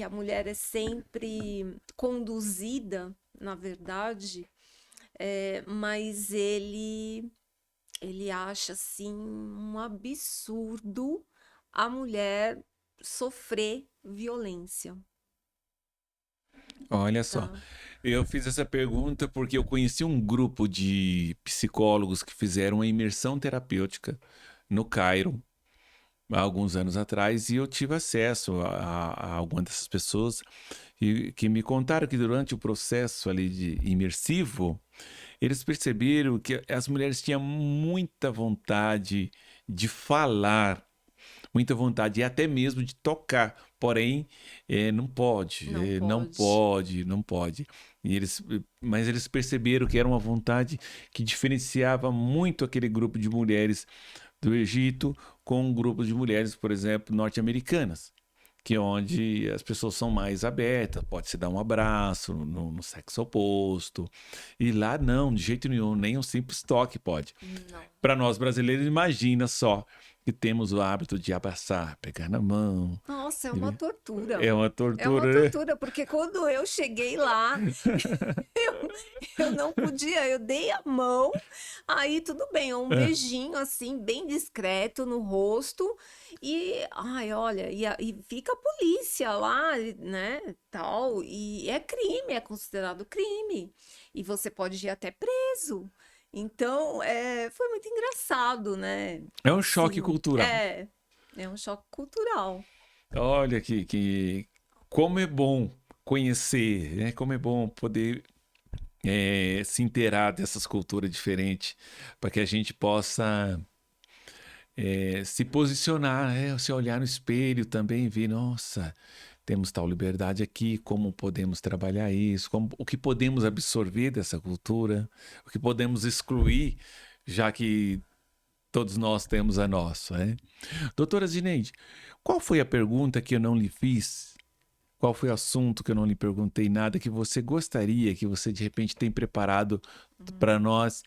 a mulher é sempre conduzida, na verdade, mas ele acha assim um absurdo a mulher sofrer violência, Olha só, tá? eu fiz essa pergunta porque eu conheci um grupo de psicólogos que fizeram uma imersão terapêutica no Cairo há alguns anos atrás e eu tive acesso a algumas dessas pessoas e que me contaram que durante o processo ali de imersivo, eles perceberam que as mulheres tinham muita vontade de falar, muita vontade e até mesmo de tocar, porém não pode, Não não pode. pode, não pode. Mas eles perceberam que era uma vontade que diferenciava muito aquele grupo de mulheres do Egito com um grupo de mulheres, por exemplo, norte-americanas, que é onde as pessoas são mais abertas, pode se dar um abraço no sexo oposto. E lá não, de jeito nenhum, nem um simples toque pode. Não. Para nós brasileiros, imagina só que temos o hábito de abraçar, pegar na mão. Nossa, é uma tortura. É uma É uma tortura, né? tortura, porque quando eu cheguei lá, eu, eu não podia, eu dei a mão, aí tudo bem, um É. beijinho assim, bem discreto no rosto, e ai, olha, e fica a polícia lá, né, tal, e é crime, é considerado crime, e você pode ir até preso. Então, foi muito engraçado, né? É um choque Assim, cultural. é um choque cultural. Olha que como é bom conhecer, né? Como é bom poder se inteirar dessas culturas diferentes, para que a gente possa se posicionar, né? Se olhar no espelho também, e ver, nossa, temos tal liberdade aqui, como podemos trabalhar isso, o que podemos absorver dessa cultura, o que podemos excluir, já que todos nós temos a nossa, né? Doutora Zineide, qual foi a pergunta que eu não lhe fiz? Qual foi o assunto que eu não lhe perguntei nada que você gostaria, que você de repente tem preparado para nós,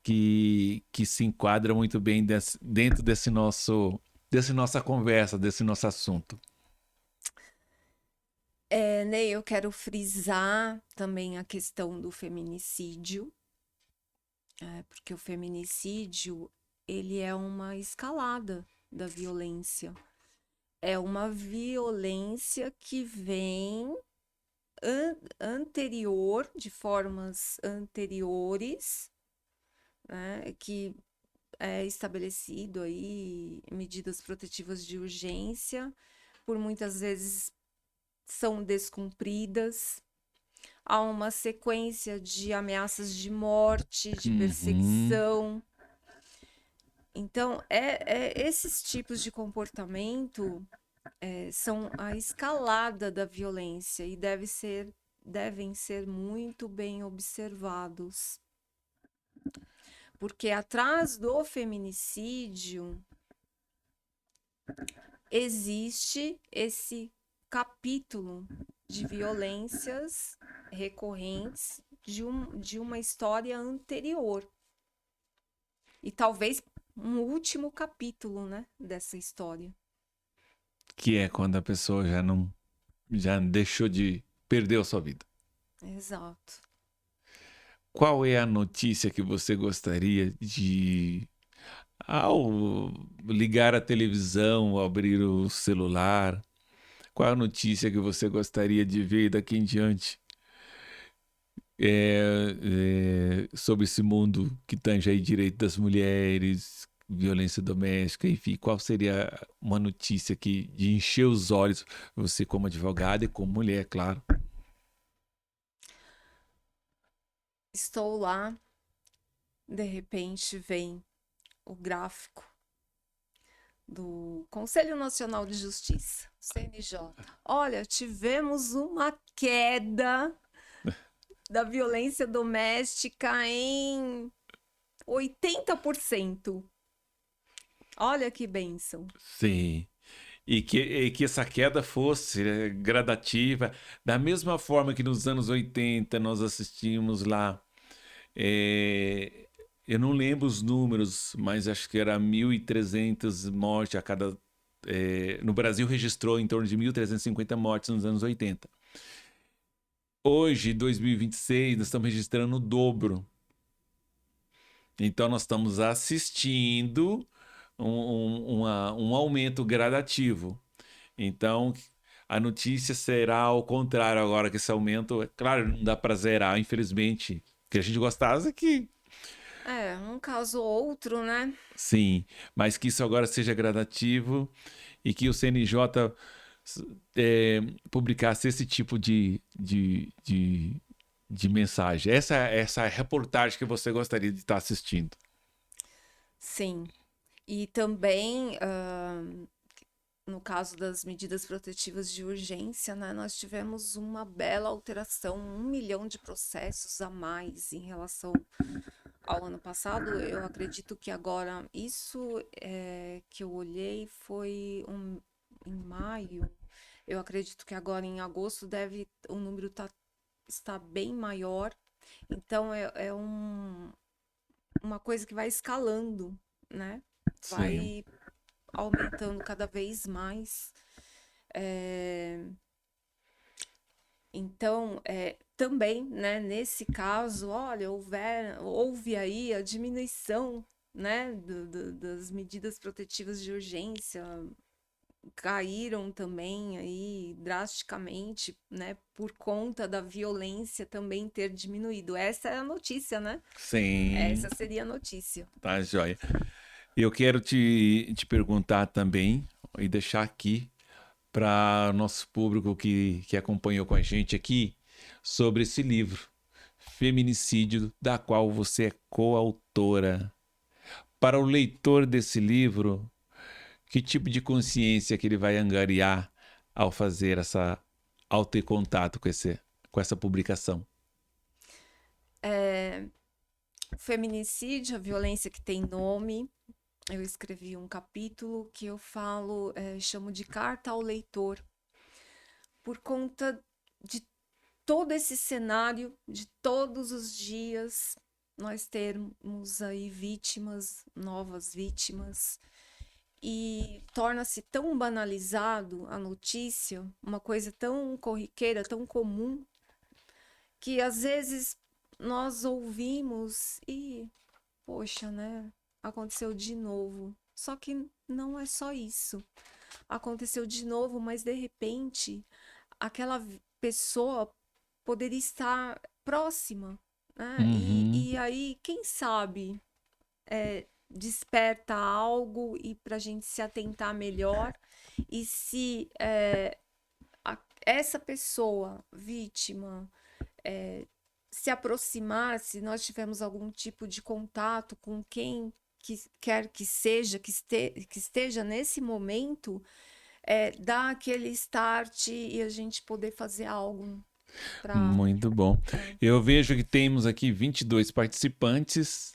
que se enquadra muito bem dentro desse nossa conversa, desse nosso assunto? Ney, eu quero frisar também a questão do feminicídio, porque o feminicídio, ele é uma escalada da violência. É uma violência que vem anterior, de formas anteriores, né, que é estabelecido aí medidas protetivas de urgência, por muitas vezes são descumpridas. Há uma sequência de ameaças de morte, de Uhum. perseguição. Então, esses tipos de comportamento são a escalada da violência e devem ser muito bem observados. Porque atrás do feminicídio existe esse capítulo de violências recorrentes de uma história anterior. E talvez um último capítulo, né, dessa história. Que é quando a pessoa já deixou de perder a sua vida. Exato. Qual é a notícia que você gostaria de, ao ligar a televisão, ao abrir o celular, qual é a notícia que você gostaria de ver daqui em diante? sobre esse mundo que tange aí direito das mulheres, violência doméstica, enfim, qual seria uma notícia que de encher os olhos, você como advogada e como mulher, claro. Estou lá, de repente vem o gráfico do Conselho Nacional de Justiça, CNJ. Olha, tivemos uma queda da violência doméstica em 80%. Olha que bênção. Sim. E que essa queda fosse gradativa, da mesma forma que nos anos 80 nós assistimos lá, é, eu não lembro os números, mas acho que era 1.300 mortes a cada. No Brasil registrou em torno de 1.350 mortes nos anos 80. Hoje, 2026, nós estamos registrando o dobro. Então, nós estamos assistindo um aumento gradativo. Então, a notícia será ao contrário agora que esse aumento, é claro, não dá para zerar, infelizmente. O que a gente gostasse é que, Um caso ou outro, né? sim, mas que isso agora seja gradativo e que o CNJ publicasse esse tipo de mensagem. Essa reportagem que você gostaria de estar assistindo. Sim. E também, no caso das medidas protetivas de urgência, né, nós tivemos uma bela alteração, 1 milhão de processos a mais em relação ao ano passado. Eu acredito que agora, isso que eu olhei foi em maio. Eu acredito que agora em agosto o número está bem maior. Então, uma coisa que vai escalando, né? Sim. Vai aumentando cada vez mais. Então, também, né, nesse caso, olha, houve aí a diminuição, né, das medidas protetivas de urgência, caíram também aí drasticamente, né, por conta da violência também ter diminuído. Essa é a notícia, né? Sim. Essa seria a notícia. Tá, joia. Eu quero te perguntar também e deixar aqui para nosso público que acompanhou com a gente aqui sobre esse livro, Feminicídio, da qual você é coautora. Para o leitor desse livro, que tipo de consciência que ele vai angariar ao ter contato com essa publicação? O feminicídio, a violência que tem nome. Eu escrevi um capítulo que eu falo, chamo de carta ao leitor, por conta de todo esse cenário, de todos os dias, nós termos aí vítimas, novas vítimas, e torna-se tão banalizado a notícia, uma coisa tão corriqueira, tão comum, que às vezes nós ouvimos e, poxa, né? Aconteceu de novo. Só que não é só isso. Aconteceu de novo, mas de repente aquela pessoa poderia estar próxima, né? E aí, quem sabe, desperta algo e para a gente se atentar melhor. E se essa pessoa, vítima, se aproximar, se nós tivermos algum tipo de contato com quem quer que seja, que esteja nesse momento, dar aquele start e a gente poder fazer algo para... Muito bom. Eu vejo que temos aqui 22 participantes.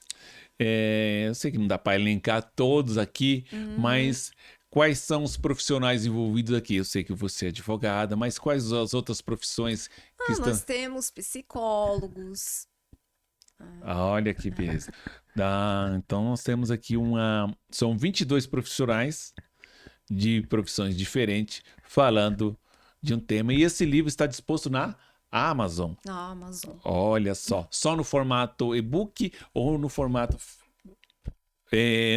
Eu sei que não dá para elencar todos aqui, mas quais são os profissionais envolvidos aqui? Eu sei que você é advogada, mas quais as outras profissões que estão... Nós temos psicólogos. Olha que beleza. Então nós temos aqui são 22 profissionais de profissões diferentes falando de um tema. E esse livro está disposto na Amazon. Na Amazon. Olha só no formato e-book ou no formato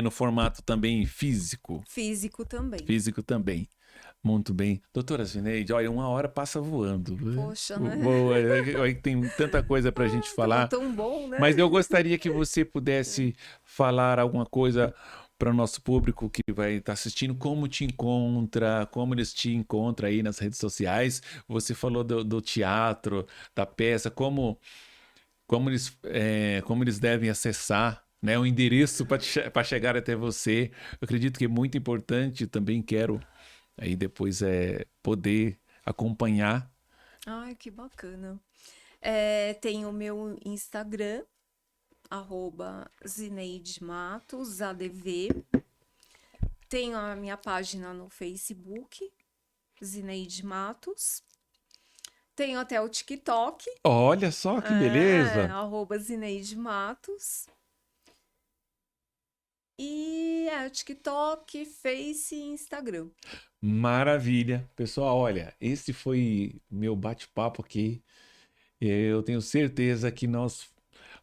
no formato também físico? Físico também. Físico também. Muito bem. Doutora Zineide, olha, 1 hora passa voando. Poxa, né? Boa, tem tanta coisa para a gente falar. Tão bom, né? Mas eu gostaria que você pudesse falar alguma coisa para o nosso público que vai estar assistindo, como te encontra, como eles te encontram aí nas redes sociais. Você falou do teatro, da peça, como eles devem acessar, né, o endereço para chegar até você. Eu acredito que é muito importante, também quero aí depois poder acompanhar. Ai, que bacana. Tem o meu Instagram, @ZineideMatosADV. Tenho a minha página no Facebook, Zineide Matos. Tenho até o TikTok. Olha só que beleza! @Zineide Matos. E TikTok, Face e Instagram. Maravilha. Pessoal, olha, esse foi meu bate-papo aqui. Eu tenho certeza que nós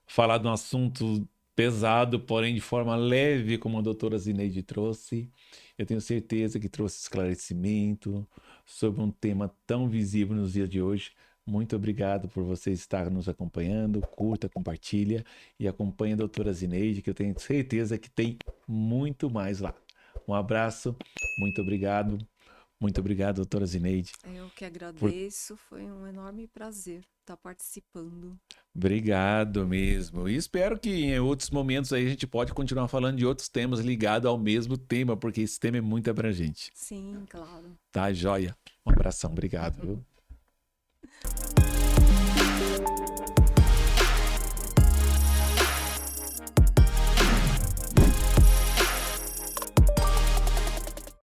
falar de um assunto pesado, porém de forma leve, como a doutora Zineide trouxe. Eu tenho certeza que trouxe esclarecimento sobre um tema tão visível nos dias de hoje. Muito obrigado por você estar nos acompanhando. Curta, compartilha e acompanhe a doutora Zineide, que eu tenho certeza que tem muito mais lá. Um abraço, muito obrigado. Muito obrigado, doutora Zineide. Eu que agradeço, foi um enorme prazer estar participando. Obrigado mesmo. E espero que em outros momentos aí a gente pode continuar falando de outros temas ligados ao mesmo tema, porque esse tema é muito abrangente. Sim, claro. Tá, joia? Um abração, obrigado, viu?